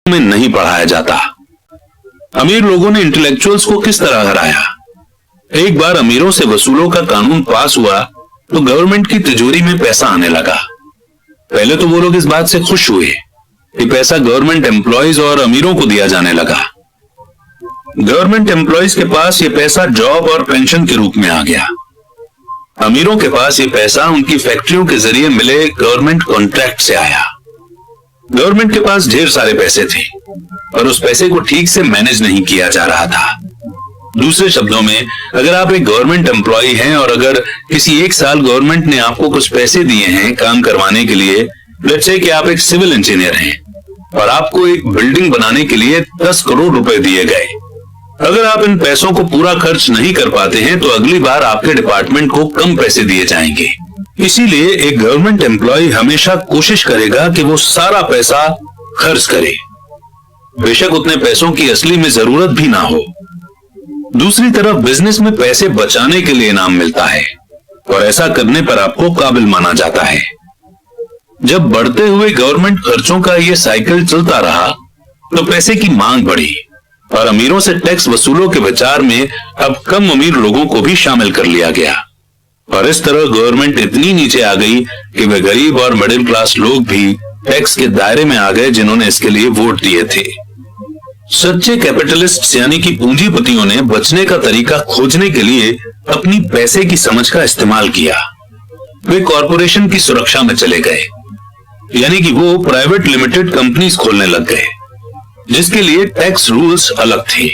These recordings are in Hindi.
में नहीं पढ़ाया जाता। अमीर लोगों ने इंटेलेक्चुअल्स को किस तरह हराया। एक बार अमीरों से वसूलों का कानून पास हुआ तो गवर्नमेंट की तिजोरी में पैसा आने लगा। पहले तो वो लोग इस बात से खुश हुए कि पैसा गवर्नमेंट एम्प्लॉयज और अमीरों को दिया जाने लगा। गवर्नमेंट एम्प्लॉयज के पास ये पैसा जॉब और पेंशन के रूप में आ गया। अमीरों के पास ये पैसा उनकी फैक्ट्रियों के जरिए मिले गवर्नमेंट कॉन्ट्रैक्ट से आया। गवर्नमेंट के पास ढेर सारे पैसे थे और उस पैसे को ठीक से मैनेज नहीं किया जा रहा था। दूसरे शब्दों में, अगर आप एक गवर्नमेंट एम्प्लॉय हैं और अगर किसी एक साल गवर्नमेंट ने आपको कुछ पैसे दिए हैं काम करवाने के लिए, लेट्स से कि आप एक सिविल इंजीनियर हैं और आपको एक बिल्डिंग बनाने के लिए 10 करोड़ रुपए दिए गए। अगर आप इन पैसों को पूरा खर्च नहीं कर पाते हैं तो अगली बार आपके डिपार्टमेंट को कम पैसे दिए जाएंगे। इसीलिए एक गवर्नमेंट एम्प्लॉय हमेशा कोशिश करेगा कि वो सारा पैसा खर्च करे, बेशक उतने पैसों की असली में जरूरत भी ना हो। दूसरी तरफ बिजनेस में पैसे बचाने के लिए इनाम मिलता है और ऐसा करने पर आपको काबिल माना जाता है। जब बढ़ते हुए गवर्नमेंट खर्चों का यह साइकिल चलता रहा तो पैसे की मांग बढ़ी और अमीरों से टैक्स वसूलों के विचार में अब कम अमीर लोगों को भी शामिल कर लिया गया और इस तरह गवर्नमेंट इतनी नीचे आ गई कि वे गरीब और मिडिल क्लास लोग भी टैक्स के दायरे में आ गए जिन्होंने इसके लिए वोट दिए थे। सच्चे कैपिटलिस्ट यानी कि पूंजीपतियों ने बचने का तरीका खोजने के लिए अपनी पैसे की समझ का इस्तेमाल किया। वे कॉरपोरेशन की सुरक्षा में चले गए, यानी कि वो प्राइवेट लिमिटेड कंपनीज खोलने लग गए जिसके लिए टैक्स रूल्स अलग थे।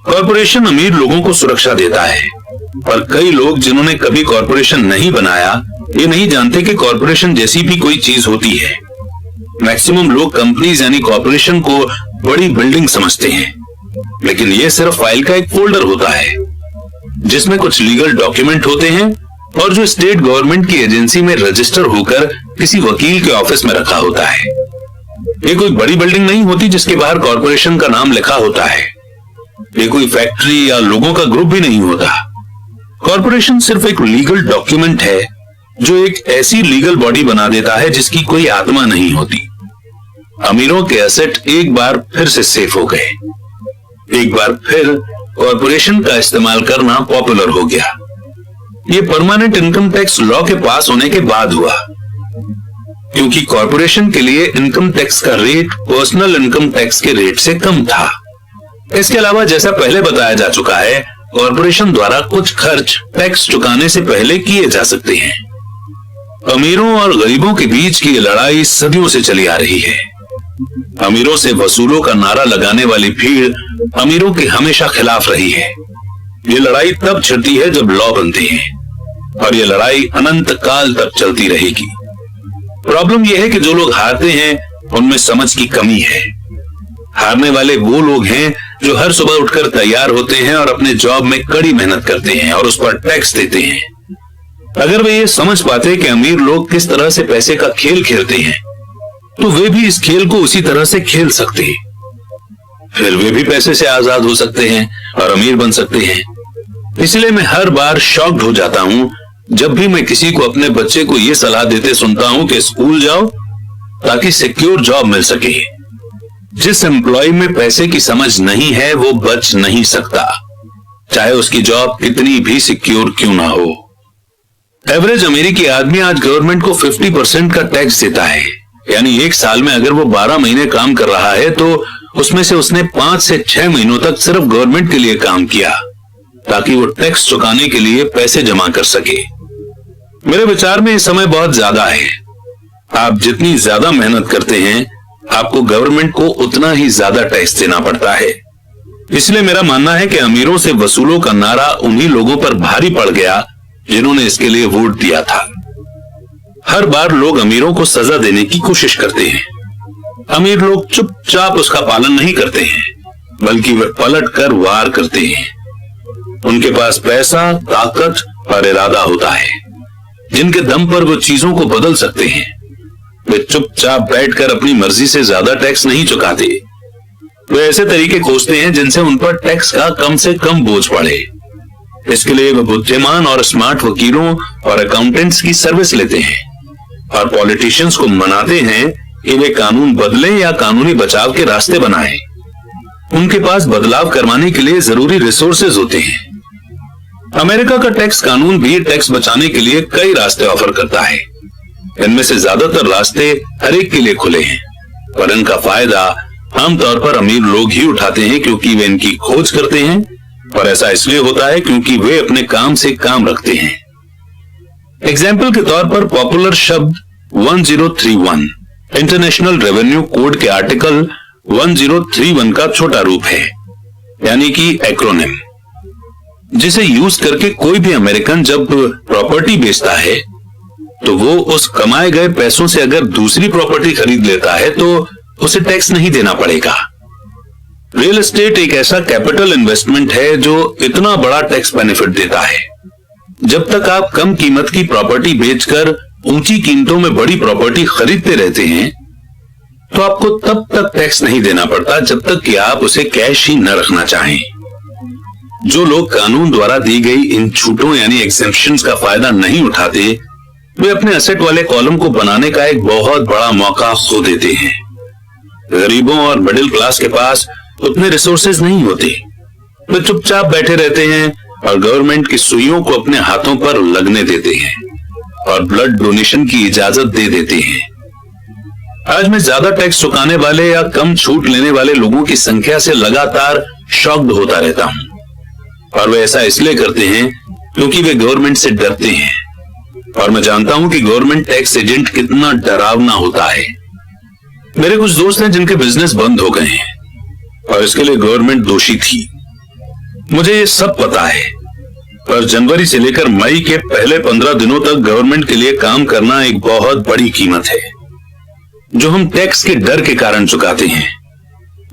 कॉरपोरेशन अमीर लोगों को सुरक्षा देता है पर कई लोग जिन्होंने कभी कॉरपोरेशन नहीं बनाया ये नहीं जानते कि कॉरपोरेशन जैसी भी कोई चीज होती है। मैक्सिमम लोग कंपनीज यानी कॉरपोरेशन को बड़ी बिल्डिंग समझते हैं, लेकिन यह सिर्फ फाइल का एक फोल्डर होता है जिसमें कुछ लीगल डॉक्यूमेंट होते हैं और जो स्टेट गवर्नमेंट की एजेंसी में रजिस्टर होकर किसी वकील के ऑफिस में रखा होता है। ये कोई बड़ी बिल्डिंग नहीं होती जिसके बाहर कॉरपोरेशन का नाम लिखा होता है। ये कोई फैक्ट्री या लोगों का ग्रुप भी नहीं होता। कॉरपोरेशन सिर्फ एक लीगल डॉक्यूमेंट है जो एक ऐसी लीगल बॉडी बना देता है जिसकी कोई आत्मा नहीं होती। अमीरों के एसेट एक बार फिर से सेफ हो गए। एक बार फिर कॉरपोरेशन का इस्तेमाल करना पॉपुलर हो गया। ये परमानेंट इनकम टैक्स लॉ के पास होने के बाद हुआ, क्योंकि कॉरपोरेशन के लिए इनकम टैक्स का रेट पर्सनल इनकम टैक्स के रेट से कम था। इसके अलावा जैसा पहले बताया जा चुका है, कॉरपोरेशन द्वारा कुछ खर्च टैक्स चुकाने से पहले किए जा सकते हैं। अमीरों और गरीबों के बीच की लड़ाई सदियों से चली आ रही है। अमीरों से वसूलों का नारा लगाने वाली भीड़ अमीरों के हमेशा खिलाफ रही है। ये लड़ाई तब छिड़ती है जब लॉ बनते हैं और ये लड़ाई अनंत काल तक चलती रहेगी। प्रॉब्लम यह है कि जो लोग हारते हैं उनमें समझ की कमी है। हारने वाले वो लोग हैं जो हर सुबह उठकर तैयार होते हैं और अपने जॉब में कड़ी मेहनत करते हैं और उस पर टैक्स देते हैं। अगर वे ये समझ पाते कि अमीर लोग किस तरह से पैसे का खेल खेलते हैं तो वे भी इस खेल को उसी तरह से खेल सकते हैं। फिर वे भी पैसे से आजाद हो सकते हैं और अमीर बन सकते हैं। इसलिए मैं हर बार शॉक्ड हो जाता हूं जब भी मैं किसी को अपने बच्चे को यह सलाह देते सुनता हूं कि स्कूल जाओ ताकि सिक्योर जॉब मिल सके। जिस एम्प्लॉय में पैसे की समझ नहीं है वो बच नहीं सकता, चाहे उसकी जॉब कितनी भी सिक्योर क्यों ना हो। एवरेज अमेरिकी आदमी आज गवर्नमेंट को 50% का टैक्स देता है, यानी एक साल में अगर वो 12 महीने काम कर रहा है तो उसमें से उसने 5 से 6 महीनों तक सिर्फ गवर्नमेंट के लिए काम किया ताकि वो टैक्स चुकाने के लिए पैसे जमा कर सके। मेरे विचार में इस समय बहुत ज्यादा है। आप जितनी ज्यादा मेहनत करते हैं आपको गवर्नमेंट को उतना ही ज्यादा टैक्स देना पड़ता है। इसलिए मेरा मानना है कि अमीरों से वसूलों का नारा उन्हीं लोगों पर भारी पड़ गया जिन्होंने इसके लिए वोट दिया था। हर बार लोग अमीरों को सजा देने की कोशिश करते हैं। अमीर लोग चुपचाप उसका पालन नहीं करते हैं, बल्कि वे पलट कर वार करते हैं। उनके पास पैसा, ताकत और इरादा होता है जिनके दम पर वो चीजों को बदल सकते हैं। वे चुपचाप बैठकर अपनी मर्जी से ज्यादा टैक्स नहीं चुकाते। वे ऐसे तरीके खोजते हैं जिनसे उन पर टैक्स का कम से कम बोझ पड़े। इसके लिए वे बुद्धिमान और स्मार्ट वकीलों और अकाउंटेंट्स की सर्विस लेते हैं और पॉलिटिशियंस को मनाते हैं कि वे कानून बदलें या कानूनी बचाव के रास्ते बनाएं। उनके पास बदलाव करवाने के लिए जरूरी रिसोर्सेज होते हैं। अमेरिका का टैक्स कानून भी टैक्स बचाने के लिए कई रास्ते ऑफर करता है। इनमें से ज्यादातर रास्ते हर एक के लिए खुले हैं, पर इनका फायदा आमतौर पर अमीर लोग ही उठाते हैं क्योंकि वे इनकी खोज करते हैं, और ऐसा इसलिए होता है क्योंकि वे अपने काम से काम रखते हैं। एग्जाम्पल के तौर पर पॉपुलर शब्द 1031 इंटरनेशनल रेवेन्यू कोड के आर्टिकल 1031 का छोटा रूप है, यानी कि एक्रोनिम, जिसे यूज करके कोई भी अमेरिकन जब प्रॉपर्टी बेचता है तो वो उस कमाए गए पैसों से अगर दूसरी प्रॉपर्टी खरीद लेता है तो उसे टैक्स नहीं देना पड़ेगा। रियल एस्टेट एक ऐसा कैपिटल इन्वेस्टमेंट है जो इतना बड़ा टैक्स बेनिफिट देता है। जब तक आप कम कीमत की प्रॉपर्टी बेचकर ऊंची कीमतों में बड़ी प्रॉपर्टी खरीदते रहते हैं तो आपको तब तक टैक्स नहीं देना पड़ता जब तक कि आप उसे कैश ही न रखना चाहें। जो लोग कानून द्वारा दी गई इन छूटों यानी एग्जेम्पशंस का फायदा नहीं उठाते, वे अपने एसेट वाले कॉलम को बनाने का एक बहुत बड़ा मौका खो देते हैं। गरीबों और मिडिल क्लास के पास उतने रिसोर्सेज नहीं होते। वे चुपचाप बैठे रहते हैं और गवर्नमेंट की सुइयों को अपने हाथों पर लगने देते हैं और ब्लड डोनेशन की इजाजत दे देते हैं। आज मैं ज्यादा टैक्स चुकाने वाले या कम छूट लेने वाले लोगों की संख्या से लगातार शॉक्ड होता रहता हूं, और वे ऐसा इसलिए करते हैं क्योंकि वे गवर्नमेंट से डरते हैं। और मैं जानता हूं कि गवर्नमेंट टैक्स एजेंट कितना डरावना होता है। मेरे कुछ दोस्त हैं जिनके बिजनेस बंद हो गए हैं और इसके लिए गवर्नमेंट दोषी थी। मुझे ये सब पता है, पर जनवरी से लेकर मई के पहले 15 दिनों तक गवर्नमेंट के लिए काम करना एक बहुत बड़ी कीमत है जो हम टैक्स के डर के कारण चुकाते हैं।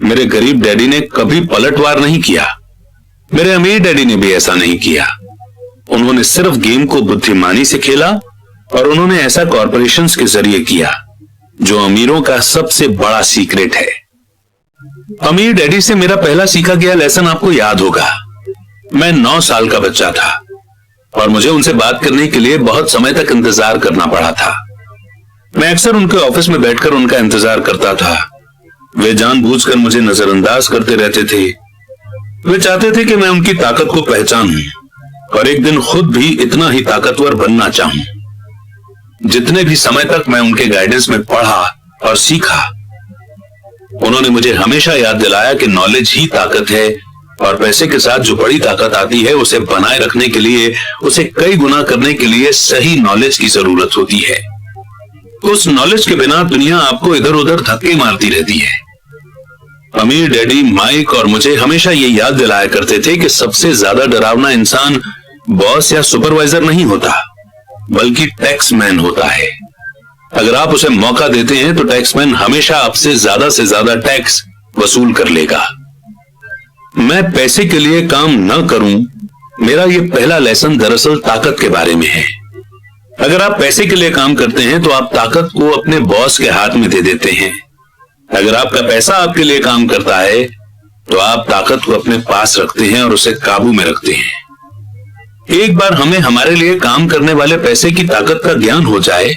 मेरे गरीब डैडी ने कभी पलटवार नहीं किया, मेरे अमीर डैडी ने भी ऐसा नहीं किया। उन्होंने सिर्फ गेम को बुद्धिमानी से खेला और उन्होंने ऐसा कॉरपोरेशंस के जरिए किया जो अमीरों का सबसे बड़ा सीक्रेट है। अमीर डैडी से मेरा पहला सीखा गया लेसन आपको याद होगा। मैं 9 साल का बच्चा था और मुझे उनसे बात करने के लिए बहुत समय तक इंतजार करना पड़ा था। मैं अक्सर उनके ऑफिस में बैठकर उनका इंतजार करता था। वे जानबूझकर मुझे नजरअंदाज करते रहते थे। वे चाहते थे कि मैं उनकी ताकत को पहचानूं और एक दिन खुद भी इतना ही ताकतवर बनना चाहूं। जितने भी समय तक मैं उनके गाइडेंस में पढ़ा और सीखा, उन्होंने मुझे हमेशा याद दिलाया कि नॉलेज ही ताकत है और पैसे के साथ जो बड़ी ताकत आती है उसे बनाए रखने के लिए, उसे कई गुना करने के लिए सही नॉलेज की जरूरत होती है। उस नॉलेज के बिना दुनिया आपको इधर उधर धक्के मारती रहती है। अमीर डैडी, माइक और मुझे हमेशा ये याद दिलाया करते थे कि सबसे ज्यादा डरावना इंसान बॉस या सुपरवाइजर नहीं होता, बल्कि टैक्समैन होता है। अगर आप उसे मौका देते हैं तो टैक्समैन हमेशा आपसे से ज्यादा टैक्स वसूल कर लेगा। मैं पैसे के लिए काम न करूं, मेरा ये पहला लेसन दरअसल ताकत के बारे में है। अगर आप पैसे के लिए काम करते हैं तो आप ताकत को अपने बॉस के हाथ में दे देते हैं। अगर आपका पैसा आपके लिए काम करता है तो आप ताकत को अपने पास रखते हैं और उसे काबू में रखते हैं। एक बार हमें हमारे लिए काम करने वाले पैसे की ताकत का ज्ञान हो जाए,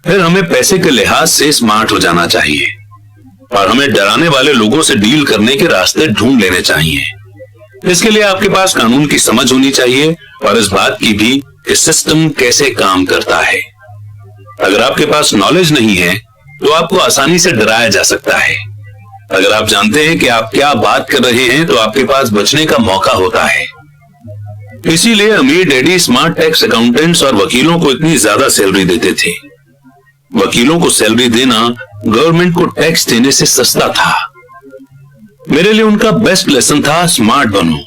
फिर हमें पैसे के लिहाज से स्मार्ट हो जाना चाहिए और हमें डराने वाले लोगों से डील करने के रास्ते ढूंढ लेने चाहिए। इसके लिए आपके पास कानून की समझ होनी चाहिए और इस बात की भी कि सिस्टम कैसे काम करता है। अगर आपके पास नॉलेज नहीं है तो आपको आसानी से डराया जा सकता है। अगर आप जानते हैं कि आप क्या बात कर रहे हैं तो आपके पास बचने का मौका होता है। इसीलिए अमीर डैडी स्मार्ट टैक्स अकाउंटेंट्स और वकीलों को इतनी ज्यादा सैलरी देते थे। वकीलों को सैलरी देना गवर्नमेंट को टैक्स देने से सस्ता था। मेरे लिए उनका बेस्ट लेसन था स्मार्ट बनो,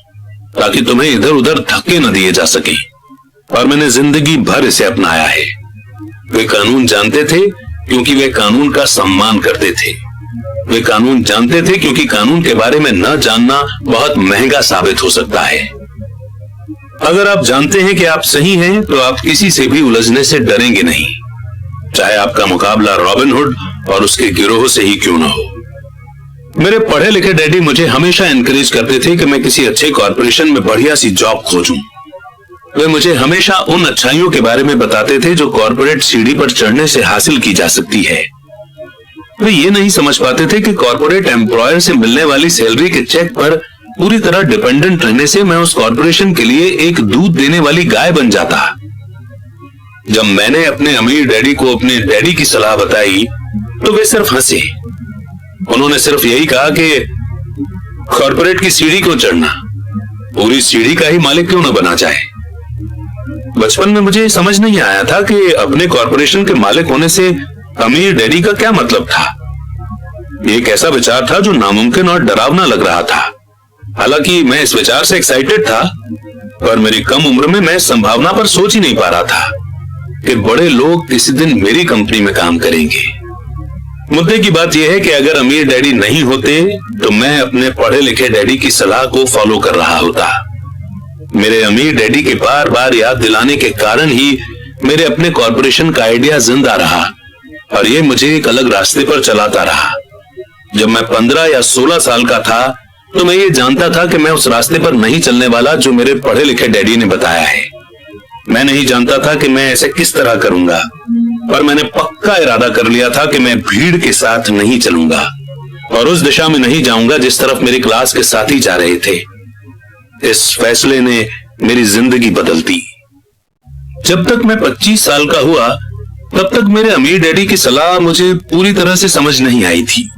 ताकि तुम्हें इधर उधर धक्के न दिए जा सके, और मैंने जिंदगी भर इसे अपनाया है। वे कानून जानते थे क्योंकि वे कानून का सम्मान करते थे। वे कानून जानते थे क्योंकि कानून के बारे में न जानना बहुत महंगा साबित हो सकता है। अगर आप जानते हैं कि आप सही हैं तो आप किसी से भी उलझने से डरेंगे नहीं, चाहे आपका मुकाबला रॉबिनहुड और उसके गिरोह से ही क्यों ना हो। मेरे पढ़े लिखे डैडी मुझे हमेशा एनकरेज करते थे कि मैं किसी अच्छे कॉर्पोरेशन में बढ़िया सी जॉब खोजूं। वे मुझे हमेशा उन अच्छाइयों के बारे में बताते थे जो कॉर्पोरेट सीढ़ी पर चढ़ने से हासिल की जा सकती है। वे ये नहीं समझ पाते थे कि कॉर्पोरेट एम्प्लॉयर से मिलने वाली सैलरी के चेक पर पूरी तरह डिपेंडेंट रहने से मैं उस कॉर्पोरेशन के लिए एक दूध देने वाली गाय बन जाता। जब मैंने अपने अमीर डैडी को अपने डैडी की सलाह बताई तो वे सिर्फ हंसे। उन्होंने सिर्फ यही कहा कि कॉर्पोरेट की सीढ़ी क्यों चढ़ना, पूरी सीढ़ी का ही मालिक क्यों न बना जाए। बचपन में मुझे समझ नहीं आया था कि अपने कॉर्पोरेशन के मालिक होने से अमीर डैडी का क्या मतलब था। ये एक ऐसा विचार था जो नामुमकिन और डरावना लग रहा था। हालांकि मैं इस विचार से एक्साइटेड था, पर मेरी कम उम्र में मैं इस संभावना पर सोच ही नहीं पा रहा था कि बड़े लोग किसी दिन मेरी कंपनी में काम करेंगे। मुद्दे की बात यह है कि अगर अमीर डैडी नहीं होते तो मैं अपने पढ़े लिखे डैडी की सलाह को फॉलो कर रहा होता। मेरे अमीर डैडी के बार बार याद दिलाने के कारण ही मेरे अपने कॉर्पोरेशन का आइडिया जिंदा रहा और ये मुझे एक अलग रास्ते पर चलाता रहा। जब मैं 15 या 16 साल का था तो मैं ये जानता था कि मैं उस रास्ते पर नहीं चलने वाला जो मेरे पढ़े लिखे डैडी ने बताया है। मैं नहीं जानता था कि मैं ऐसे किस तरह करूंगा, पर मैंने पक्का इरादा कर लिया था कि मैं भीड़ के साथ नहीं चलूंगा और उस दिशा में नहीं जाऊंगा जिस तरफ मेरी क्लास के साथी जा रहे थे। इस फैसले ने मेरी जिंदगी बदल दी। जब तक मैं 25 साल का हुआ तब तक मेरे अमीर डैडी की सलाह मुझे पूरी तरह से समझ नहीं आई थी।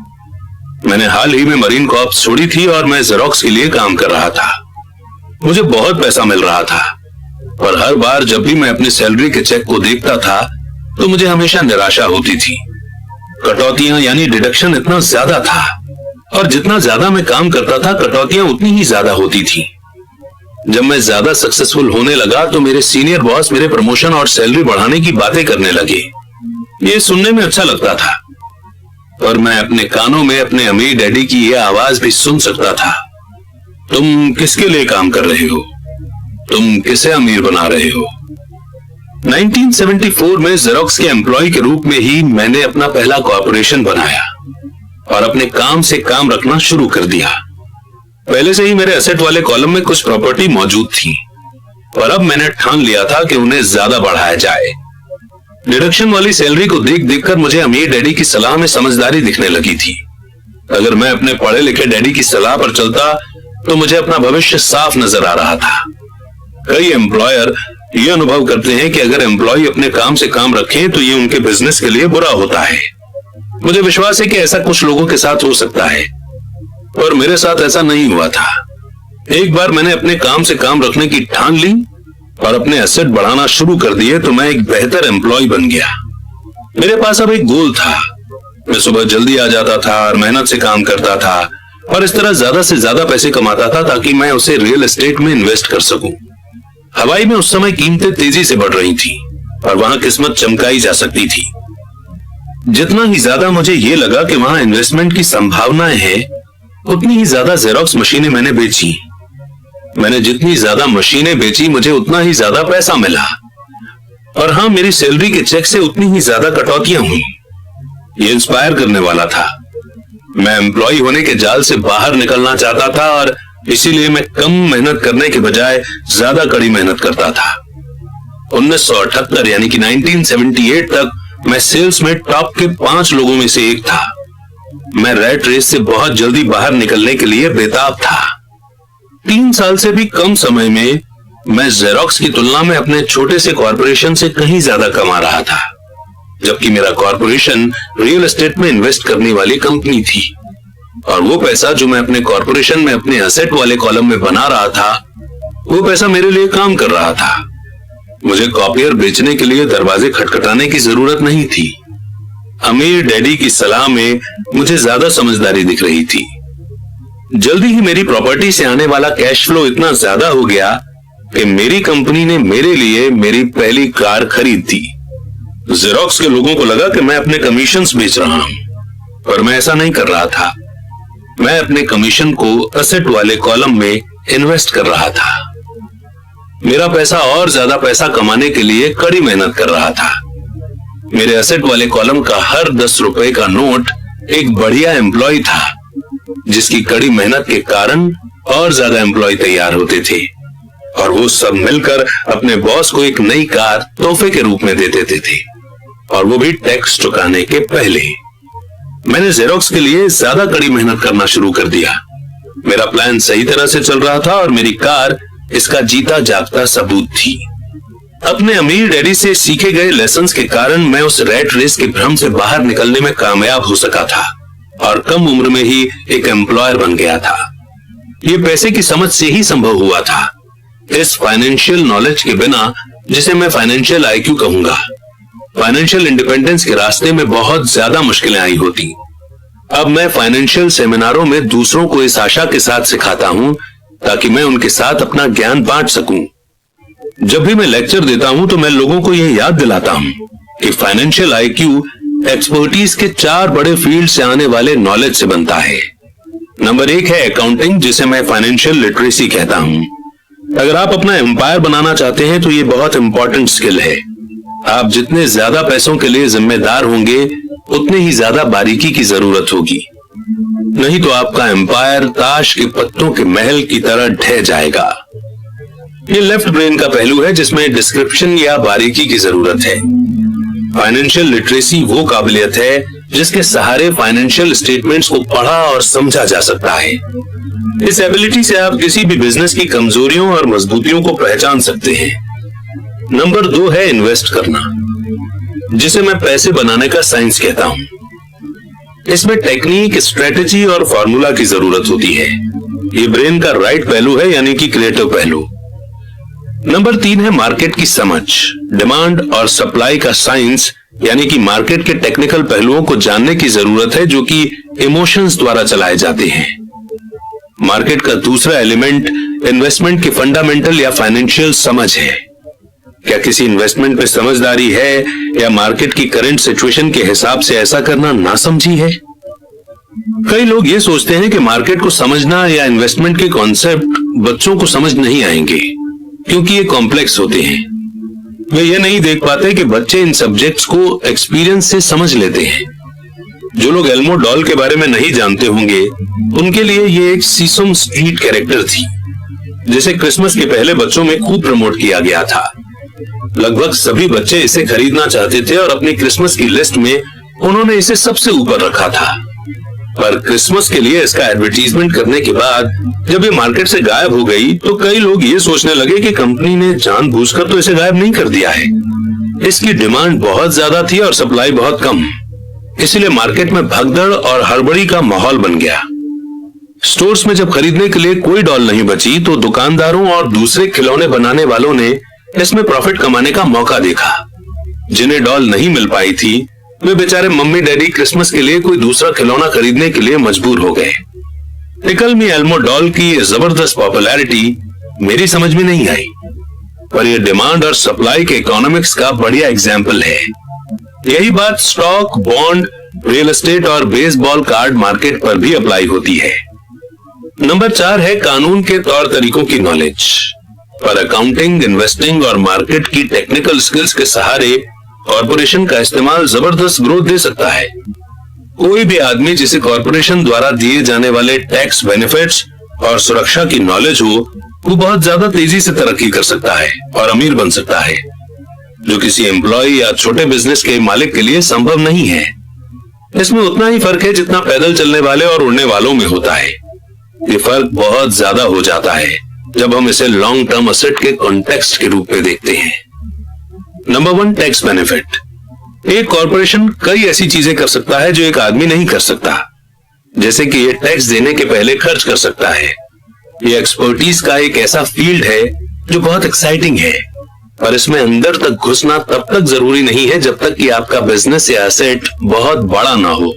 मैंने हाल ही में मरीन कॉर्प्स छोड़ी थी और मैं जेरोक्स के लिए काम कर रहा था। मुझे बहुत पैसा मिल रहा था, पर हर बार जब भी मैं अपनी सैलरी के चेक को देखता था तो मुझे हमेशा निराशा होती थी। कटौतियां यानी डिडक्शन इतना ज्यादा था और जितना ज्यादा मैं काम करता था कटौतियां उतनी ही ज्यादा होती थी। जब मैं ज्यादा सक्सेसफुल होने लगा तो मेरे सीनियर बॉस मेरे प्रमोशन और सैलरी बढ़ाने की बातें करने लगे। ये सुनने में अच्छा लगता था, पर मैं अपने कानों में अपने अमीर डैडी की यह आवाज भी सुन सकता था। तुम किसके लिए काम कर रहे हो? तुम किसे अमीर बना रहे हो? 1974 में जेरोक्स के एम्प्लॉय के रूप में ही मैंने अपना पहला कॉर्पोरेशन बनाया और अपने काम से काम रखना शुरू कर दिया। पहले से ही मेरे एसेट वाले कॉलम में कुछ प्रॉपर्टी मौजूद थी, पर अब मैंने ठान लिया था कि उन्हें ज्यादा बढ़ाया जाए। डिडक्शन वाली सैलरी को देख देखकर मुझे अमीर डैडी की सलाह में समझदारी दिखने लगी थी। अगर मैं अपने पढ़े लिखे डैडी की सलाह पर चलता तो मुझे अपना भविष्य साफ नजर आ रहा था। कई एम्प्लॉयर ये अनुभव करते हैं कि अगर एम्प्लॉय अपने काम से काम रखें तो ये उनके बिजनेस के लिए बुरा होता है। मुझे विश्वास है कि ऐसा कुछ लोगों के साथ हो सकता है, पर मेरे साथ ऐसा नहीं हुआ था। एक बार मैंने अपने काम से काम रखने की ठान ली और अपने एसेट बढ़ाना शुरू कर दिए तो मैं एक बेहतर एम्प्लॉय बन गया। मेरे पास अब एक गोल था। मैं सुबह जल्दी आ जाता था और मेहनत से काम करता था और इस तरह ज्यादा से ज्यादा पैसे कमाता था ताकि मैं उसे रियल एस्टेट में इन्वेस्ट कर सकूं। हवाई में उस समय कीमतें तेजी से बढ़ रही थी और वहां किस्मत चमकाई जा सकती थी। जितना ही ज्यादा मुझे यह लगा कि वहां इन्वेस्टमेंट की संभावनाएं हैं, उतनी ही ज्यादा जेरोक्स मशीनें मैंने बेची। मैंने जितनी ज्यादा मशीनें बेची मुझे उतना ही ज्यादा पैसा मिला और हाँ, मेरी सैलरी के चेक से उतनी ही ज्यादा कटौतियां हुई। ये इंस्पायर करने वाला था। मैं एम्प्लॉय होने के जाल से बाहर निकलना चाहता था और इसीलिए मैं कम मेहनत करने के बजाय ज्यादा कड़ी मेहनत करता था। 1978 यानी कि 1978 तक मैं सेल्स में टॉप के 5 लोगों में से एक था। मैं रैट रेस से बहुत जल्दी बाहर निकलने के लिए बेताब था। 3 साल से भी कम समय में मैं जेरोक्स की तुलना में अपने छोटे से कॉर्पोरेशन से कहीं ज्यादा कमा रहा था, जबकि मेरा कॉर्पोरेशन रियल एस्टेट में इन्वेस्ट करने वाली कंपनी थी और वो पैसा जो मैं अपने कॉर्पोरेशन में अपने एसेट वाले कॉलम में बना रहा था, वो पैसा मेरे लिए काम कर रहा था। मुझे कॉपियर बेचने के लिए दरवाजे खटखटाने की जरूरत नहीं थी। अमीर डैडी की सलाह में मुझे ज्यादा समझदारी दिख रही थी। जल्दी ही मेरी प्रॉपर्टी से आने वाला कैश फ्लो इतना ज्यादा हो गया कि मेरी कंपनी ने मेरे लिए मेरी पहली कार खरीद दी। जेरोक्स के लोगों को लगा कि मैं अपने कमीशंस बेच रहा हूं, पर मैं ऐसा नहीं कर रहा था। मैं अपने कमीशन को एसेट वाले कॉलम में इन्वेस्ट कर रहा था। मेरा पैसा और ज्यादा पैसा कमाने के लिए कड़ी मेहनत कर रहा था। मेरे एसेट वाले कॉलम का हर 10 रुपए का नोट एक बढ़िया एम्प्लॉय था, जिसकी कड़ी मेहनत के कारण और ज्यादा एम्प्लॉय तैयार होते थे और वो सब मिलकर अपने बॉस को एक नई कार तोहफे के रूप में दे देते थे, और वो भी टैक्स चुकाने के पहले। मैंने जेरोक्स के लिए ज्यादा कड़ी मेहनत करना शुरू कर दिया। मेरा प्लान सही तरह से चल रहा था और मेरी कार इसका जीता जागता सबूत थी। अपने अमीर डैडी से सीखे गए लेसन्स के कारण मैं उस रैट रेस के भ्रम से बाहर निकलने में कामयाब हो सका था और कम उम्र में ही एक एम्प्लॉयर बन गया था। ये पैसे की समझ से ही संभव हुआ था। इस फाइनेंशियल नॉलेज के बिना, जिसे मैं फाइनेंशियल आईक्यू कहूंगा, फाइनेंशियल इंडिपेंडेंस के रास्ते में बहुत ज्यादा मुश्किलें आई होती। अब मैं फाइनेंशियल सेमिनारों में दूसरों को इस आशा के साथ सिखाता हूं ताकि मैं उनके साथ अपना ज्ञान बांट सकूं। जब भी मैं लेक्चर देता हूं तो मैं लोगों को यह याद दिलाता हूं कि फाइनेंशियल आईक्यू एक्सपर्टीज के 4 बड़े फील्ड से आने वाले नॉलेज से बनता है। नंबर 1 है अकाउंटिंग, जिसे मैं फाइनेंशियल लिटरेसी कहता हूं। अगर आप अपना एम्पायर बनाना चाहते हैं तो यह बहुत इंपॉर्टेंट स्किल है। आप जितने ज्यादा पैसों के लिए जिम्मेदार होंगे उतने ही ज्यादा बारीकी की जरूरत होगी, नहीं तो आपका एम्पायर ताश के पत्तों के महल की तरह ढह जाएगा। ये लेफ्ट ब्रेन का पहलू है जिसमें डिस्क्रिप्शन या बारीकी की जरूरत है। फाइनेंशियल लिटरेसी वो काबिलियत है जिसके सहारे फाइनेंशियल स्टेटमेंट्स को पढ़ा और समझा जा सकता है। इस एबिलिटी से आप किसी भी बिजनेस की कमजोरियों और मजबूतियों को पहचान सकते हैं। नंबर 2 है इन्वेस्ट करना, जिसे मैं पैसे बनाने का साइंस कहता हूं। इसमें टेक्निक, स्ट्रेटेजी और फॉर्मूला की जरूरत होती है। ये ब्रेन का राइट पहलू है, यानी कि क्रिएटिव पहलू। नंबर 3 है मार्केट की समझ, डिमांड और सप्लाई का साइंस, यानी कि मार्केट के टेक्निकल पहलुओं को जानने की जरूरत है जो कि इमोशंस द्वारा चलाए जाते हैं। मार्केट का दूसरा एलिमेंट इन्वेस्टमेंट की फंडामेंटल या फाइनेंशियल समझ है। क्या किसी इन्वेस्टमेंट पे समझदारी है या मार्केट की करंट सिचुएशन के हिसाब से ऐसा करना नासमझी है? कई लोग ये सोचते हैं कि मार्केट को समझना या इन्वेस्टमेंट के कॉन्सेप्ट बच्चों को समझ नहीं आएंगे क्योंकि ये कॉम्प्लेक्स होते हैं। वे ये नहीं देख पाते कि बच्चे इन सब्जेक्ट्स को एक्सपीरियंस से समझ लेते हैं। जो लोग एल्मो डॉल के बारे में नहीं जानते होंगे उनके लिए ये एक सीसम स्ट्रीट कैरेक्टर थी, जिसे क्रिसमस के पहले बच्चों में खूब प्रमोट किया गया था। लगभग सभी बच्चे इसे खरीदना चाहते थे और अपनी क्रिसमस की लिस्ट में उन्होंने इसे सबसे ऊपर रखा था। पर क्रिसमस के लिए इसका एडवर्टीजमेंट करने के बाद जब ये मार्केट से गायब हो गई तो कई लोग ये सोचने लगे कि कंपनी ने जानबूझकर तो इसे गायब नहीं कर दिया है। इसकी डिमांड बहुत ज्यादा थी और सप्लाई बहुत कम, इसलिए मार्केट में भगदड़ और हड़बड़ी का माहौल बन गया। स्टोर्स में जब खरीदने के लिए कोई डॉल नहीं बची तो दुकानदारों और दूसरे खिलौने बनाने वालों ने इसमें प्रॉफिट कमाने का मौका देखा। जिन्हें डॉल नहीं मिल पाई थी वे बेचारे मम्मी डैडी क्रिसमस के लिए कोई दूसरा खिलौना खरीदने के लिए मजबूर हो गए। टिकल मी एल्मो डॉल की जबरदस्त पॉपुलैरिटी मेरी समझ में नहीं आई, पर यह डिमांड और सप्लाई के इकोनॉमिक्स का बढ़िया एग्जाम्पल है। यही बात स्टॉक, बॉन्ड, रियल एस्टेट और बेसबॉल कार्ड मार्केट पर भी अप्लाई होती है। नंबर 4 है कानून के तौर तरीकों की नॉलेज। पर अकाउंटिंग, इन्वेस्टिंग और मार्केट की टेक्निकल स्किल्स के सहारे कॉर्पोरेशन का इस्तेमाल जबरदस्त ग्रोथ दे सकता है। कोई भी आदमी जिसे कॉर्पोरेशन द्वारा दिए जाने वाले टैक्स बेनिफिट्स और सुरक्षा की नॉलेज हो वो बहुत ज्यादा तेजी से तरक्की कर सकता है और अमीर बन सकता है, जो किसी एम्प्लॉय या छोटे बिजनेस के मालिक के लिए संभव नहीं है। इसमें उतना ही फर्क है जितना पैदल चलने वाले और उड़ने वालों में होता है। ये फर्क बहुत ज्यादा हो जाता है जब हम इसे लॉन्ग टर्म असेट के कॉन्टेक्स्ट के रूप में देखते हैं। Number 1 tax benefit. एक कॉर्पोरेशन कई ऐसी चीजें कर सकता है जो एक आदमी नहीं कर सकता, जैसे कि ये टैक्स देने के पहले खर्च कर सकता है। ये एक्सपर्टीज का एक ऐसा फील्ड है जो बहुत एक्साइटिंग है, पर इसमें अंदर तक घुसना तब तक जरूरी नहीं है जब तक कि आपका बिजनेस या एसेट बहुत बड़ा ना हो।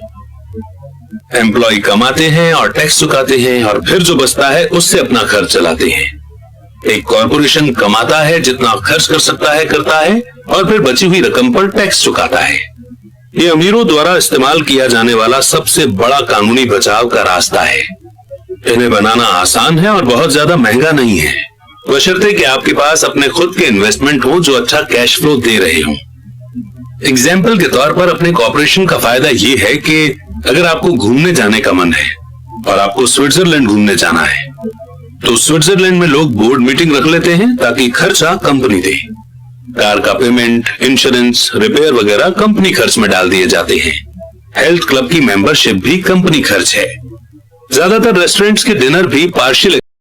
एम्प्लॉय कमाते हैं और टैक्स चुकाते हैं और फिर जो बचता है उससे अपना खर्च चलाते हैं। एक कॉर्पोरेशन कमाता है, जितना खर्च कर सकता है करता है और फिर बची हुई रकम पर टैक्स चुकाता है। ये अमीरों द्वारा इस्तेमाल किया जाने वाला सबसे बड़ा कानूनी बचाव का रास्ता है। इन्हें बनाना आसान है और बहुत ज्यादा महंगा नहीं है, बशर्ते कि आपके पास अपने खुद के इन्वेस्टमेंट हो जो अच्छा कैश फ्लो दे रहे हो। एग्जाम्पल के तौर पर अपने कॉर्पोरेशन का फायदा ये है कि अगर आपको घूमने जाने का मन है और आपको स्विट्जरलैंड घूमने जाना है तो स्विट्जरलैंड में लोग बोर्ड मीटिंग रख लेते हैं ताकि खर्चा कंपनी दे। कार का पेमेंट, इंश्योरेंस, रिपेयर वगैरह कंपनी खर्च में डाल दिए जाते हैं। हेल्थ क्लब की मेंबरशिप भी कंपनी खर्च है। ज्यादातर रेस्टोरेंट्स के डिनर भी पार्शियल